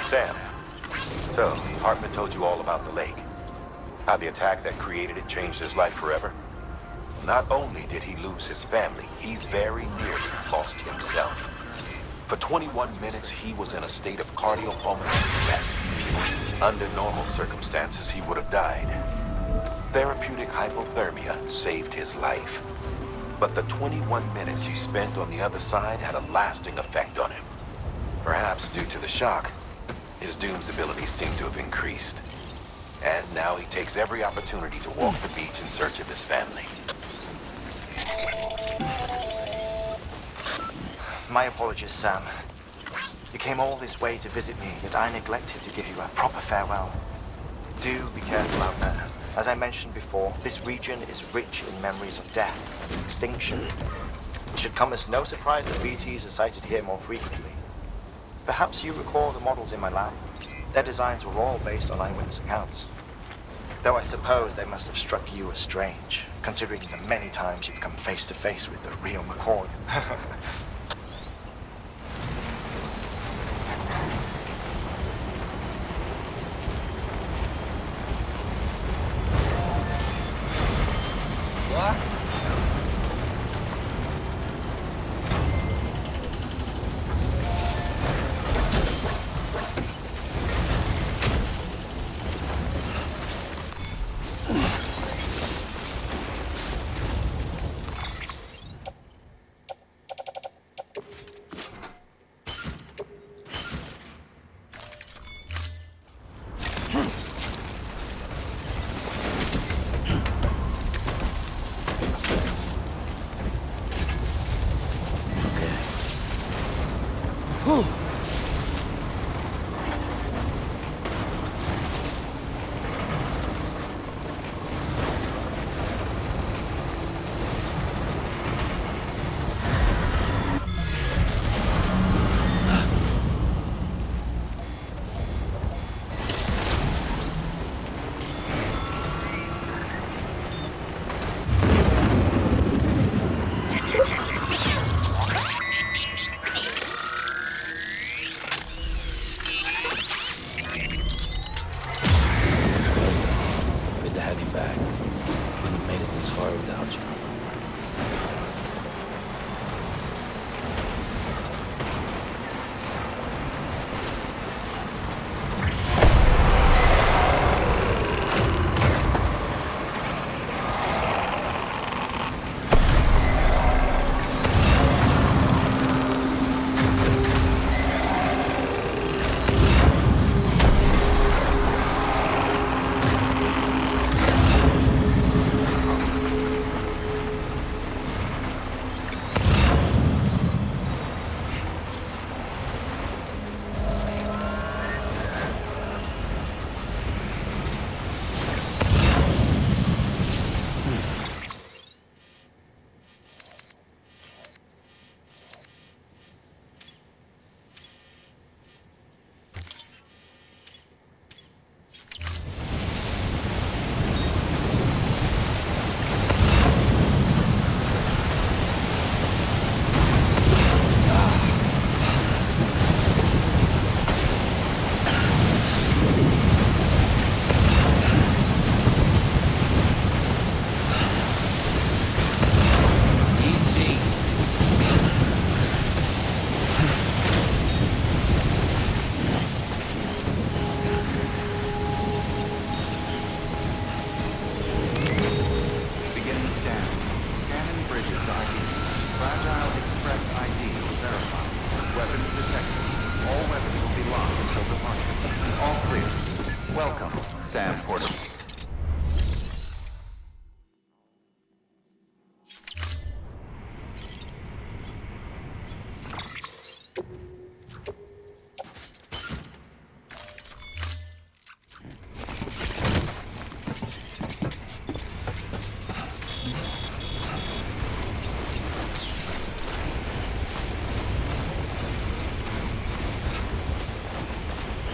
Sam, so Hartman told you all about the lake. How the attack that created it changed his life forever? Not only did he lose his family, he very nearly lost himself. For 21 minutes, he was in a state of cardiopulmonary arrest. Under normal circumstances, he would have died. Therapeutic hypothermia saved his life. But the 21 minutes he spent on the other side had a lasting effect on him. Perhaps due to the shock, his Doom's abilities seem to have increased. And now he takes every opportunity to walk the beach in search of his family. My apologies, Sam. You came all this way to visit me, yet I neglected to give you a proper farewell. Do be careful out there. As I mentioned before, this region is rich in memories of death and extinction. It should come as no surprise that BTs are sighted here more frequently. Perhaps you recall the models in my lab. Their designs were all based on eyewitness accounts. Though I suppose they must have struck you as strange, considering the many times you've come face to face with the real McCoy.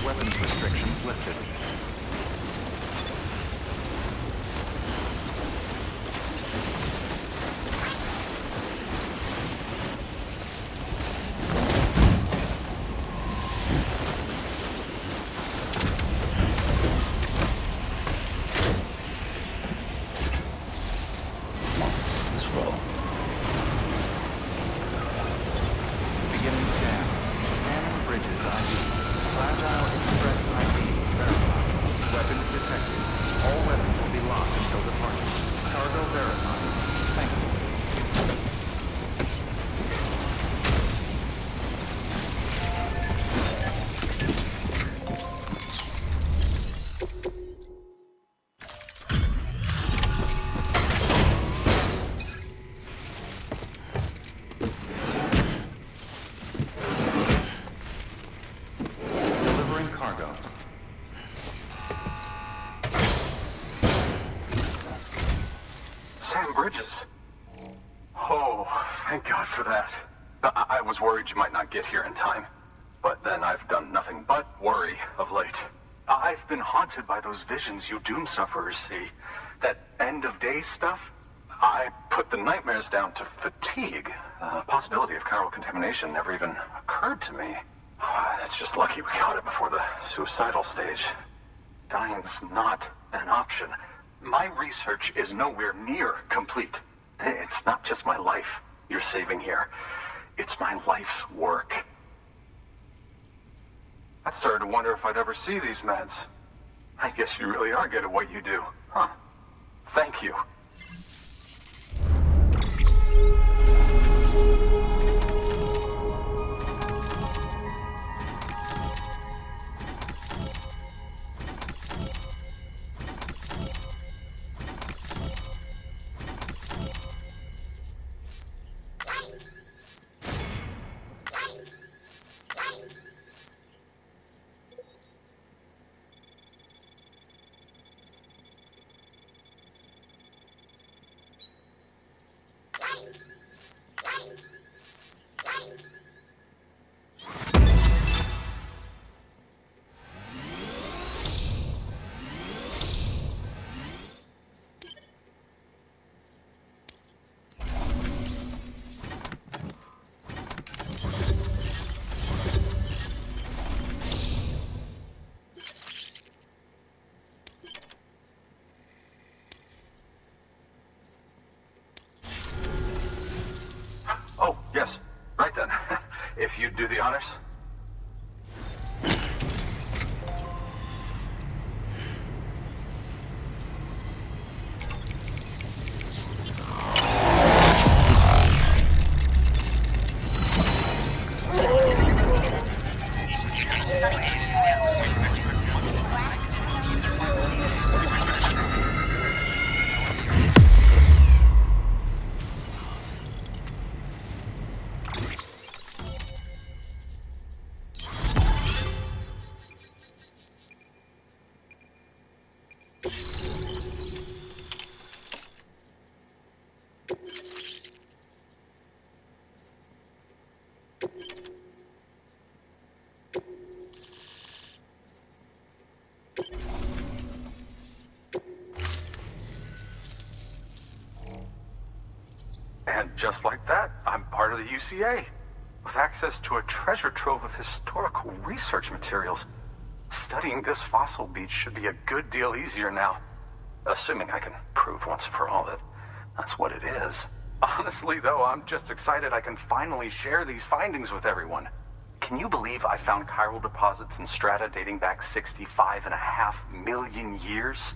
Weapons restrictions lifted. bridges. Oh, thank God for that. I was worried you might not get here in time. But then I've done nothing but worry of late. I've been haunted by those visions you doom sufferers see. That end of days stuff. I put the nightmares down to fatigue. The possibility of chiral contamination never even occurred to me. It's just lucky we caught it before the suicidal stage. Dying's not an option. My research is nowhere near complete. It's not just my life you're saving here. It's my life's work. I started to wonder if I'd ever see these meds. I guess you really are good at what you do, huh? Thank you. Oh, yes. Right then. If you'd do the honors. And just like that, I'm part of the UCA, with access to a treasure trove of historical research materials. Studying this fossil beach should be a good deal easier now, assuming I can prove once for all that that's what it is. Honestly, though, I'm just excited I can finally share these findings with everyone. Can you believe I found chiral deposits in strata dating back 65.5 million years?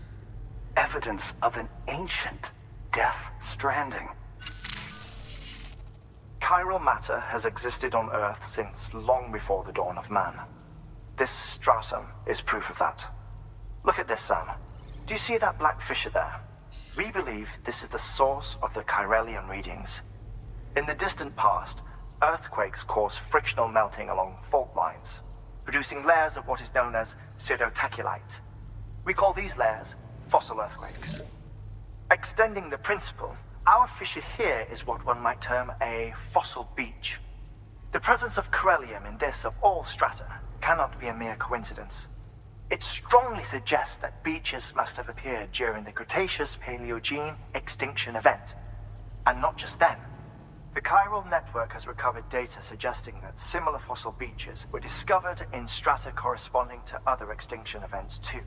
Evidence of an ancient death stranding. Chiral matter has existed on Earth since long before the dawn of man. This stratum is proof of that. Look at this, Sam. Do you see that black fissure there? We believe this is the source of the chiralium readings. In the distant past, earthquakes caused frictional melting along fault lines, producing layers of what is known as pseudotachylite. We call these layers fossil earthquakes. Extending the principle, our fissure here is what one might term a fossil beach. The presence of chiralium in this of all strata cannot be a mere coincidence. It strongly suggests that beaches must have appeared during the Cretaceous-Paleogene extinction event. And not just then. The chiral network has recovered data suggesting that similar fossil beaches were discovered in strata corresponding to other extinction events too.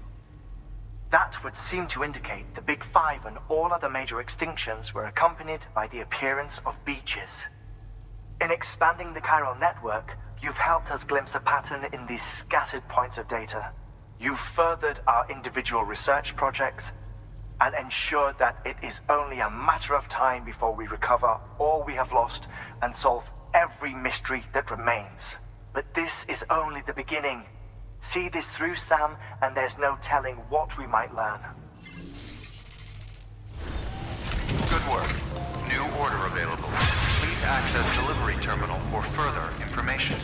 That would seem to indicate the Big Five and all other major extinctions were accompanied by the appearance of beaches. In expanding the chiral network, you've helped us glimpse a pattern in these scattered points of data. You've furthered our individual research projects and ensured that it is only a matter of time before we recover all we have lost and solve every mystery that remains. But this is only the beginning. See this through, Sam, and there's no telling what we might learn. Good work. New order available. Please access delivery terminal for further information.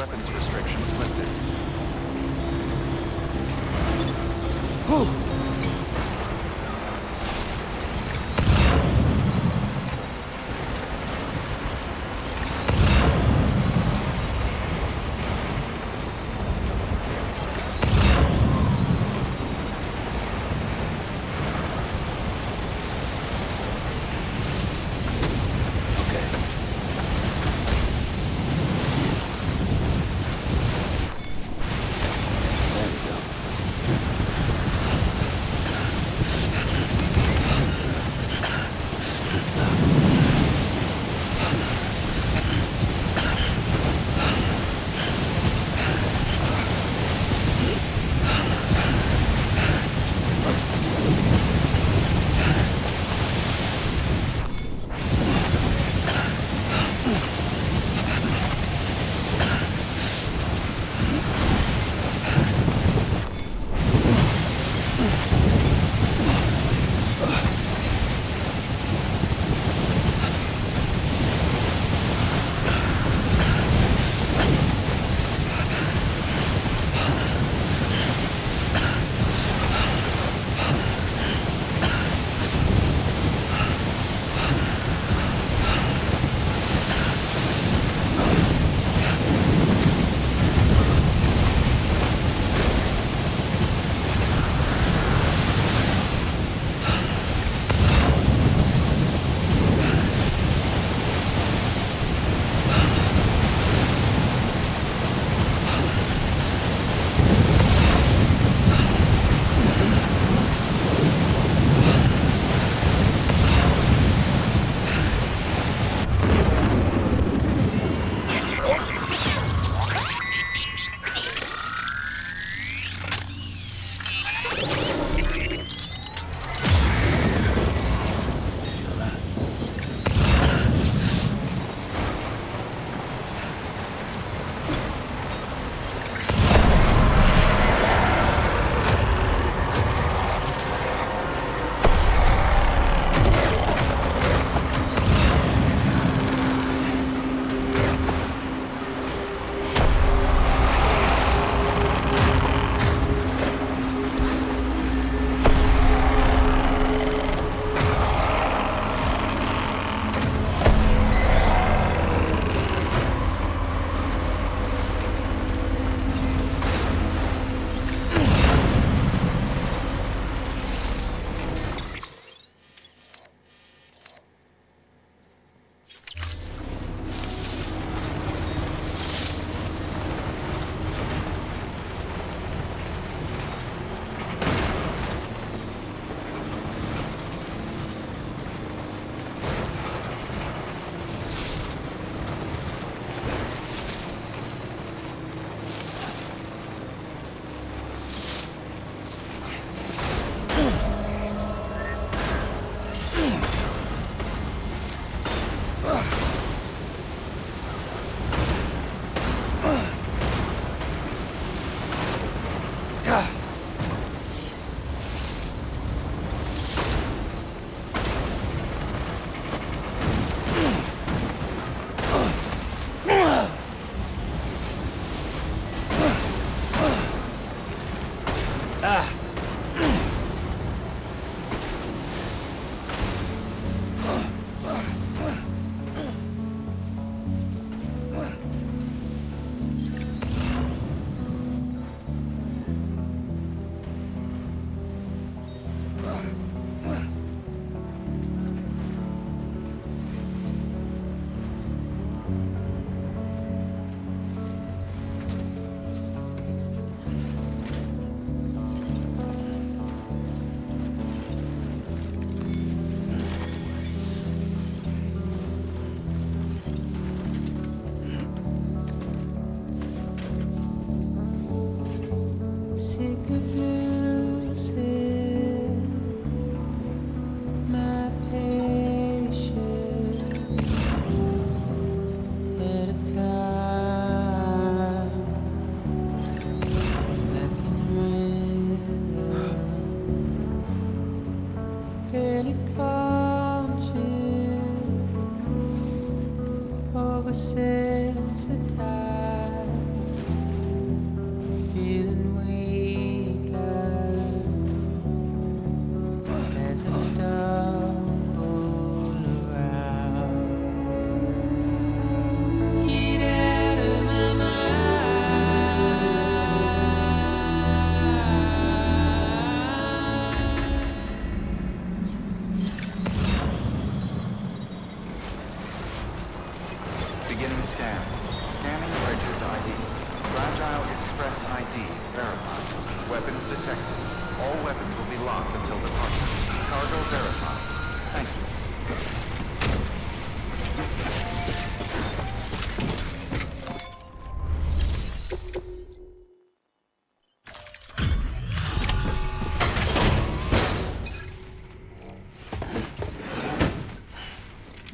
weapons restrictions lifted. oversensitized.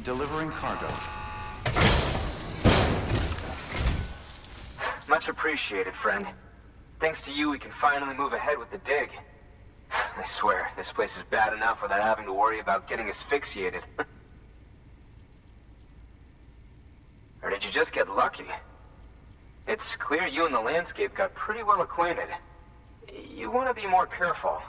Delivering cargo. Much appreciated, friend. Thanks to you, we can finally move ahead with the dig. I swear, this place is bad enough without having to worry about getting asphyxiated. Or did you just get lucky? It's clear you and the landscape got pretty well acquainted. You want to be more careful.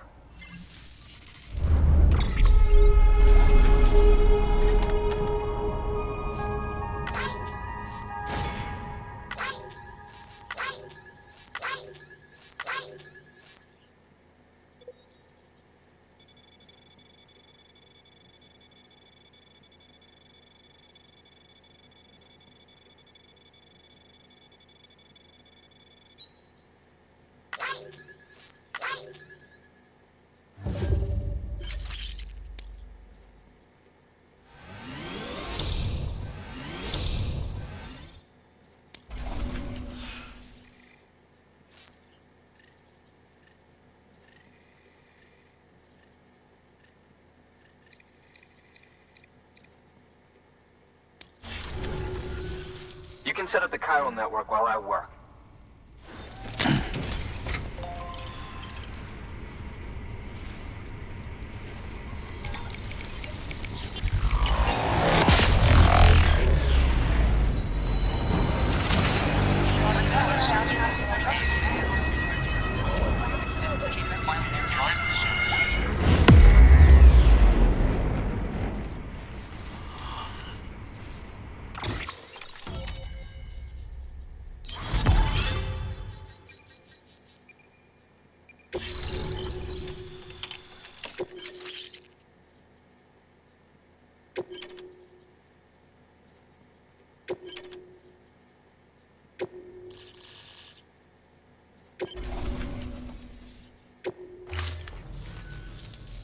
You can set up the chiral network while I work.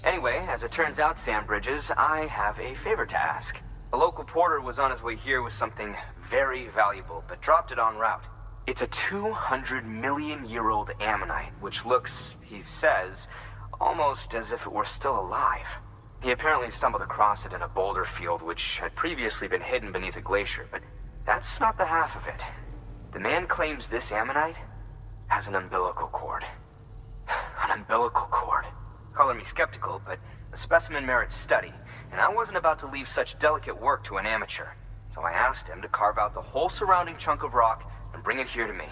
Anyway, as it turns out, Sam Bridges, I have a favor to ask. A local porter was on his way here with something very valuable, but dropped it en route. It's a 200-million-year-old ammonite, which looks, he says, almost as if it were still alive. He apparently stumbled across it in a boulder field which had previously been hidden beneath a glacier, but that's not the half of it. The man claims this ammonite has an umbilical cord. An umbilical cord. Color me skeptical, but the specimen merits study, and I wasn't about to leave such delicate work to an amateur. So I asked him to carve out the whole surrounding chunk of rock and bring it here to me.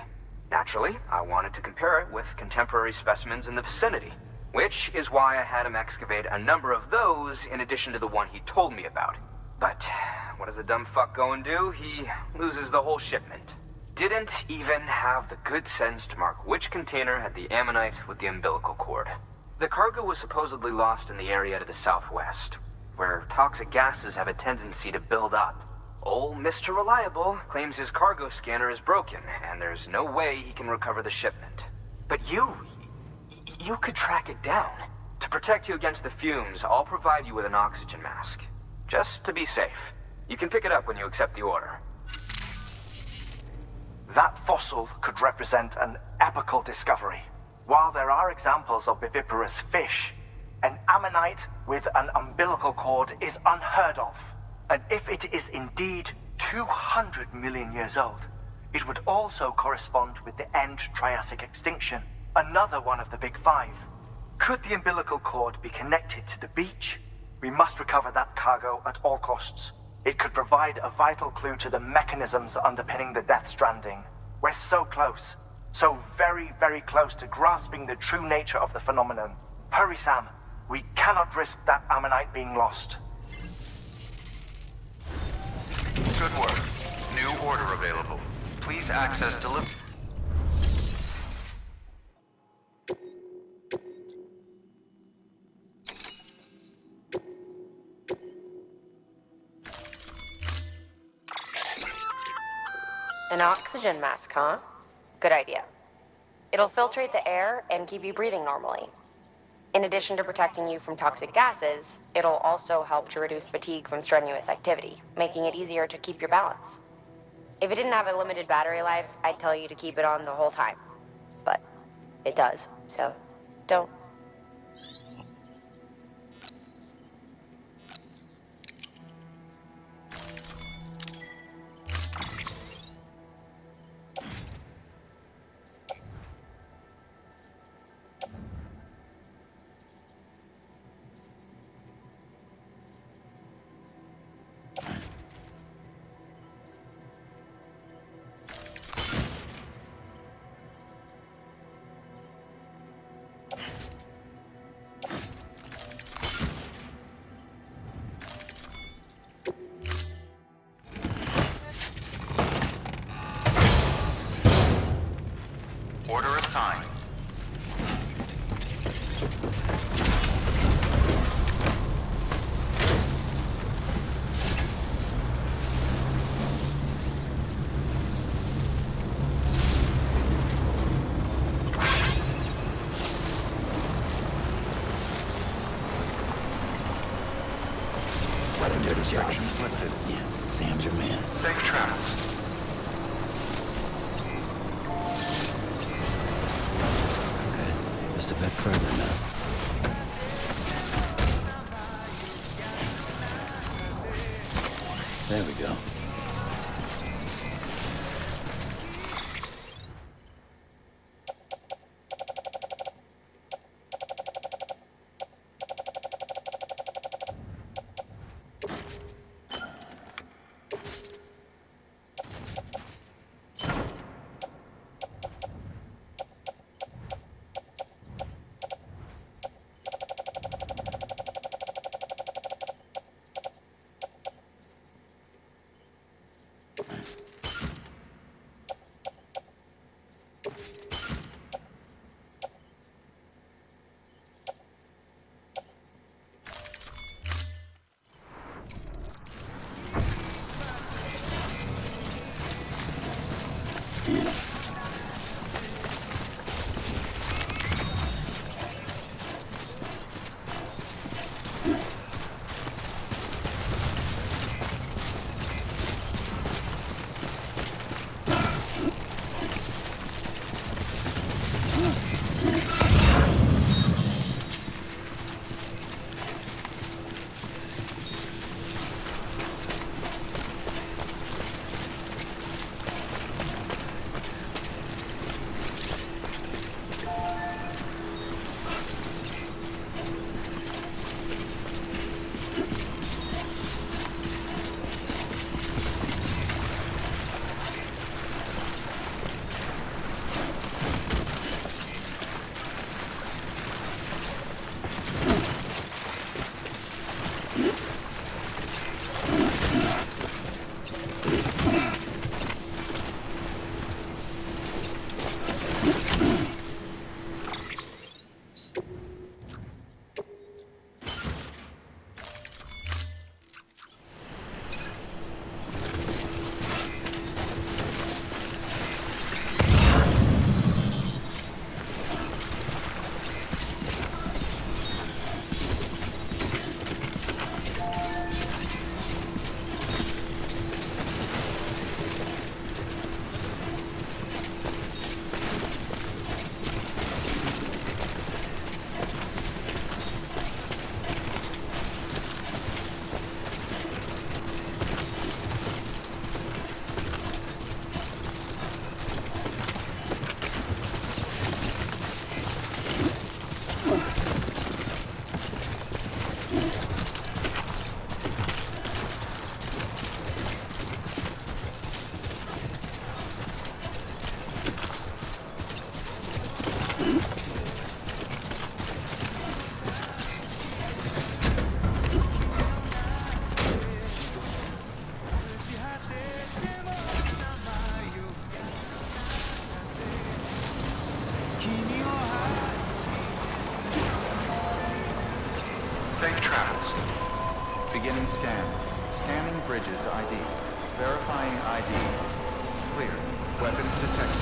Naturally, I wanted to compare it with contemporary specimens in the vicinity, which is why I had him excavate a number of those in addition to the one he told me about. But what does the dumb fuck go and do? He loses the whole shipment. Didn't even have the good sense to mark which container had the ammonite with the umbilical cord. The cargo was supposedly lost in the area to the southwest, where toxic gases have a tendency to build up. Old Mr. Reliable claims his cargo scanner is broken, and there's no way he can recover the shipment. But you could track it down. To protect you against the fumes, I'll provide you with an oxygen mask. Just to be safe. You can pick it up when you accept the order. That fossil could represent an epochal discovery. While there are examples of viviparous fish, an ammonite with an umbilical cord is unheard of. And if it is indeed 200 million years old, it would also correspond with the end Triassic extinction, another one of the big five. Could the umbilical cord be connected to the beach? We must recover that cargo at all costs. It could provide a vital clue to the mechanisms underpinning the Death Stranding. We're so close. So very, very close to grasping the true nature of the phenomenon. Hurry, Sam. We cannot risk that ammonite being lost. Good work. New order available. Please access delivery. An oxygen mask, huh? Good idea. It'll filtrate the air and keep you breathing normally. In addition to protecting you from toxic gases, it'll also help to reduce fatigue from strenuous activity, making it easier to keep your balance. If it didn't have a limited battery life, I'd tell you to keep it on the whole time. But it does, so don't. Restrictions lifted. Yeah, Sam's your man. Safe travels. Okay, just a bit further now. There we go. Safe travels. Beginning scan. Scanning bridges ID. Verifying ID. Clear. Weapons detected.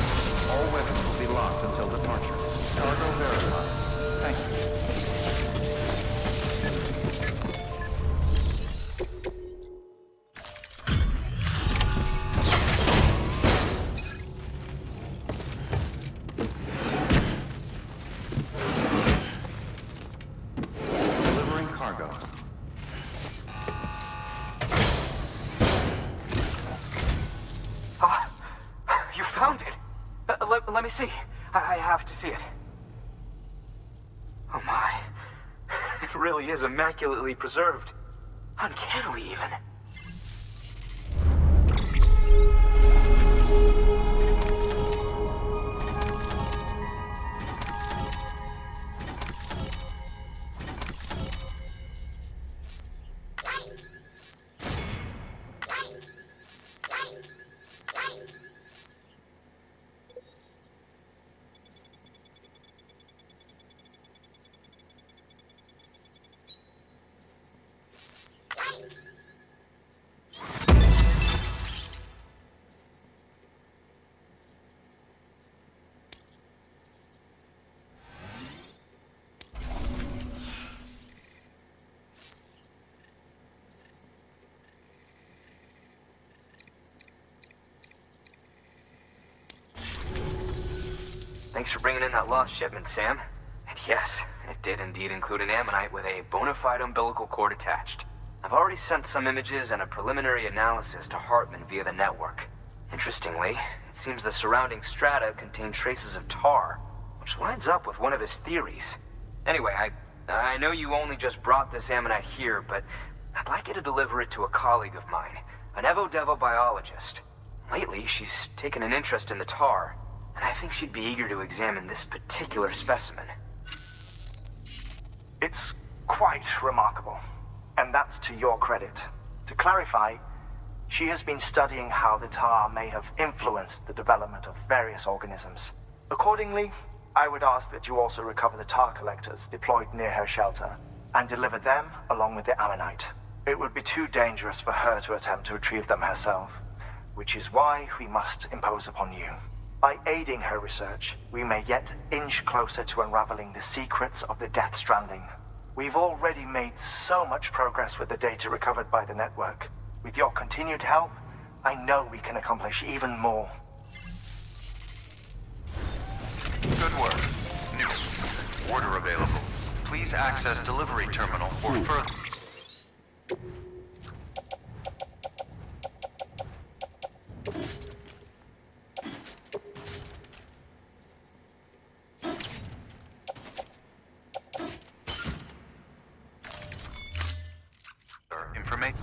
All weapons will be locked until departure. Cargo verified. Thank you. Delivering cargo. You found it. Let me see. I have to see it. Oh my. It really is immaculately preserved. Uncannily even. Thanks for bringing in that lost shipment, Sam. And yes, it did indeed include an ammonite with a bona fide umbilical cord attached. I've already sent some images and a preliminary analysis to Hartman via the network. Interestingly, it seems the surrounding strata contain traces of tar, which lines up with one of his theories. Anyway, I know you only just brought this ammonite here, but I'd like you to deliver it to a colleague of mine, an Evo-Devo biologist. Lately, she's taken an interest in the tar, and I think she'd be eager to examine this particular specimen. It's quite remarkable, and that's to your credit. To clarify, she has been studying how the tar may have influenced the development of various organisms. Accordingly, I would ask that you also recover the tar collectors deployed near her shelter and deliver them along with the ammonite. It would be too dangerous for her to attempt to retrieve them herself, which is why we must impose upon you. By aiding her research, we may yet inch closer to unraveling the secrets of the Death Stranding. We've already made so much progress with the data recovered by the network. With your continued help, I know we can accomplish even more. Good work. New. Order available. Please access delivery terminal for further... information.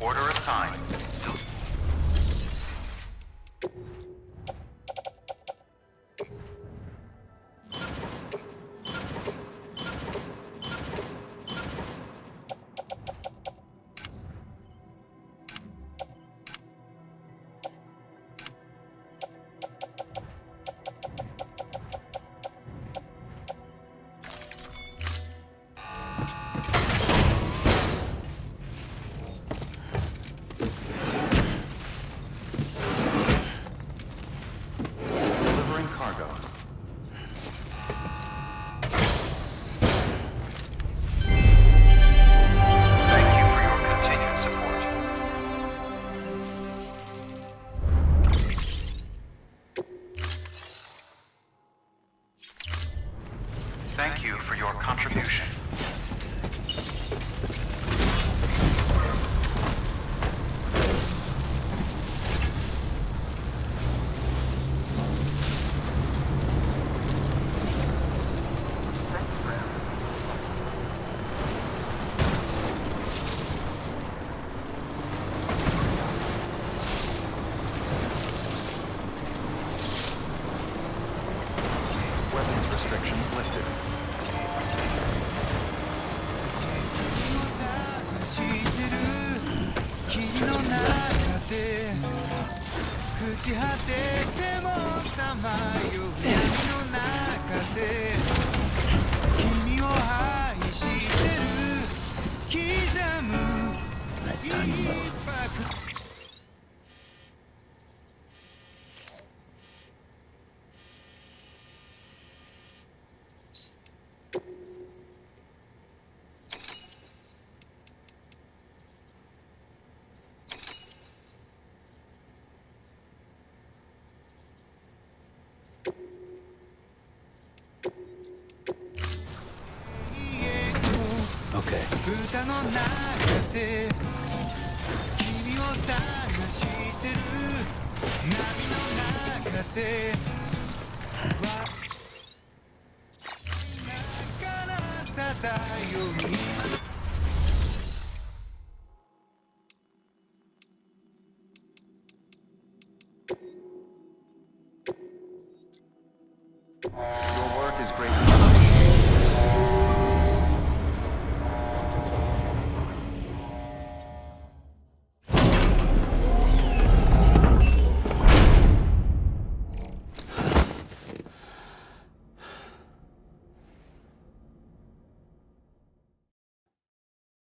Order assigned. Thank you for your contribution. Weapons restrictions lifted. Right, time to move. Okay.